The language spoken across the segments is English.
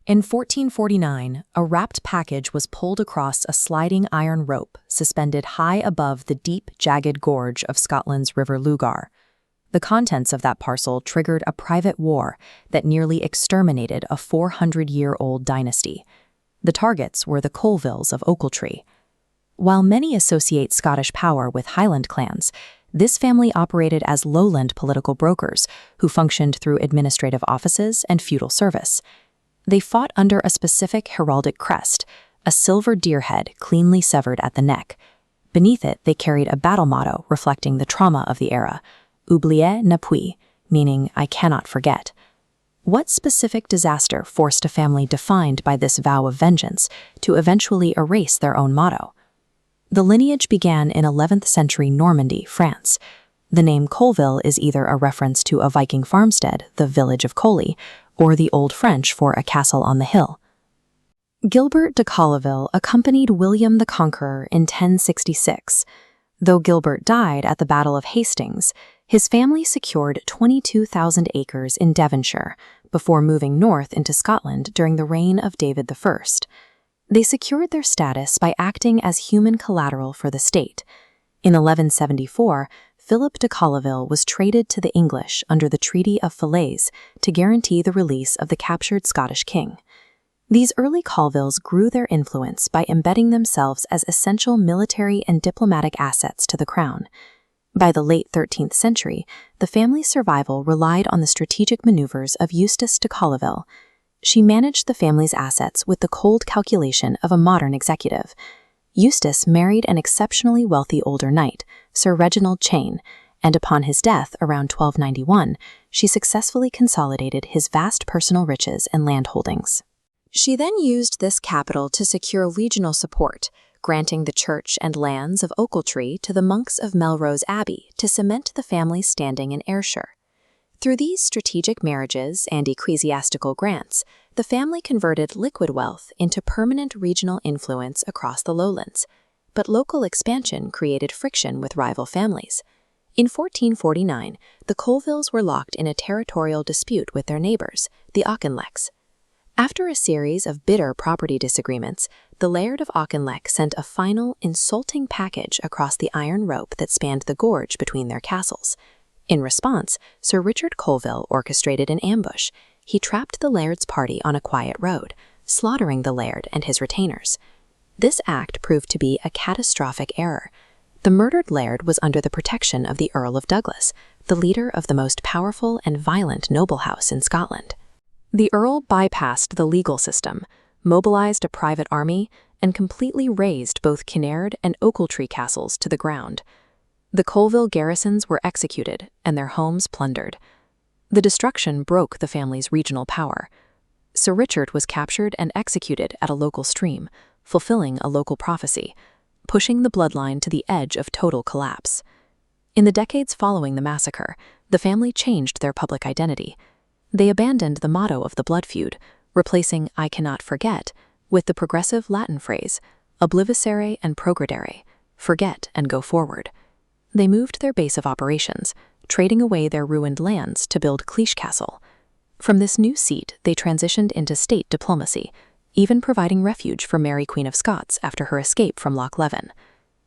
In 1449, a wrapped package was pulled across a sliding iron rope suspended high above the deep, jagged gorge of Scotland's River Lugar. The contents of that parcel triggered a private war that nearly exterminated a 400-year-old dynasty. The targets were the Colvilles of Ochiltree. While many associate Scottish power with Highland clans, this family operated as lowland political brokers who functioned through administrative offices and feudal service. They fought under a specific heraldic crest, a silver deer head cleanly severed at the neck. Beneath it, they carried a battle motto reflecting the trauma of the era, Oublier ne puis, meaning I cannot forget. What specific disaster forced a family defined by this vow of vengeance to eventually erase their own motto? The lineage began in 11th century Normandy, France. The name Colville is either a reference to a Viking farmstead, the village of Koli, or the Old French for a castle on the hill. Gilbert de Colleville accompanied William the Conqueror in 1066. Though Gilbert died at the Battle of Hastings, his family secured 22,000 acres in Devonshire before moving north into Scotland during the reign of David I. They secured their status by acting as human collateral for the state. In 1174, Philip de Colleville was traded to the English under the Treaty of Falaise to guarantee the release of the captured Scottish king. These early Colvilles grew their influence by embedding themselves as essential military and diplomatic assets to the crown. By the late 13th century, the family's survival relied on the strategic maneuvers of Eustace de Colville. She managed the family's assets with the cold calculation of a modern executive. Eustace married an exceptionally wealthy older knight, Sir Reginald Cheyne, and upon his death around 1291, she successfully consolidated his vast personal riches and land holdings. She then used this capital to secure regional support, granting the church and lands of Ochiltree to the monks of Melrose Abbey to cement the family's standing in Ayrshire. Through these strategic marriages and ecclesiastical grants, the family converted liquid wealth into permanent regional influence across the lowlands, but local expansion created friction with rival families. In 1449, the Colvilles were locked in a territorial dispute with their neighbors, the Auchinlecks. After a series of bitter property disagreements, the Laird of Auchinleck sent a final, insulting package across the iron rope that spanned the gorge between their castles. In response, Sir Richard Colville orchestrated an ambush. He trapped the Laird's party on a quiet road, slaughtering the Laird and his retainers. This act proved to be a catastrophic error. The murdered Laird was under the protection of the Earl of Douglas, the leader of the most powerful and violent noble house in Scotland. The Earl bypassed the legal system, mobilized a private army, and completely razed both Kinnaird and Ochiltree castles to the ground. The Colville garrisons were executed and their homes plundered. The destruction broke the family's regional power. Sir Richard was captured and executed at a local stream, fulfilling a local prophecy, pushing the bloodline to the edge of total collapse. In the decades following the massacre, the family changed their public identity. They abandoned the motto of the blood feud, replacing I cannot forget with the progressive Latin phrase, obliviscere and progredere, forget and go forward. They moved their base of operations, trading away their ruined lands to build Cleash Castle. From this new seat, they transitioned into state diplomacy, even providing refuge for Mary Queen of Scots after her escape from Loch Leven.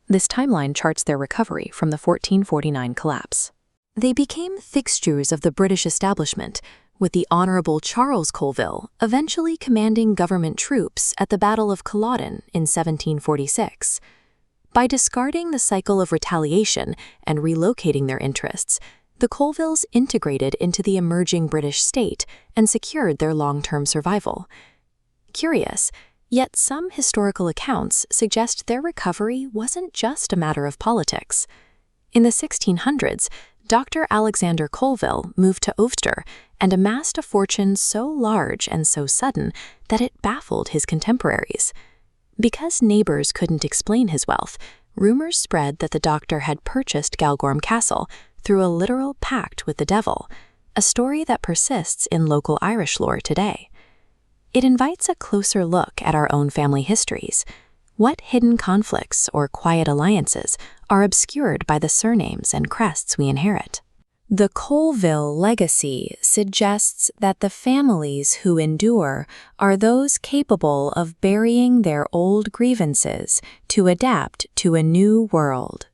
This timeline charts their recovery from the 1449 collapse. They became fixtures of the British establishment, with the Honourable Charles Colville eventually commanding government troops at the Battle of Culloden in 1746. By discarding the cycle of retaliation and relocating their interests, the Colvilles integrated into the emerging British state and secured their long-term survival. Curious, yet some historical accounts suggest their recovery wasn't just a matter of politics. In the 1600s, Dr. Alexander Colville moved to Ulster and amassed a fortune so large and so sudden that it baffled his contemporaries. Because neighbors couldn't explain his wealth, rumors spread that the doctor had purchased Galgorm Castle through a literal pact with the devil, a story that persists in local Irish lore today. It invites a closer look at our own family histories. What hidden conflicts or quiet alliances are obscured by the surnames and crests we inherit? The Colville legacy suggests that the families who endure are those capable of burying their old grievances to adapt to a new world.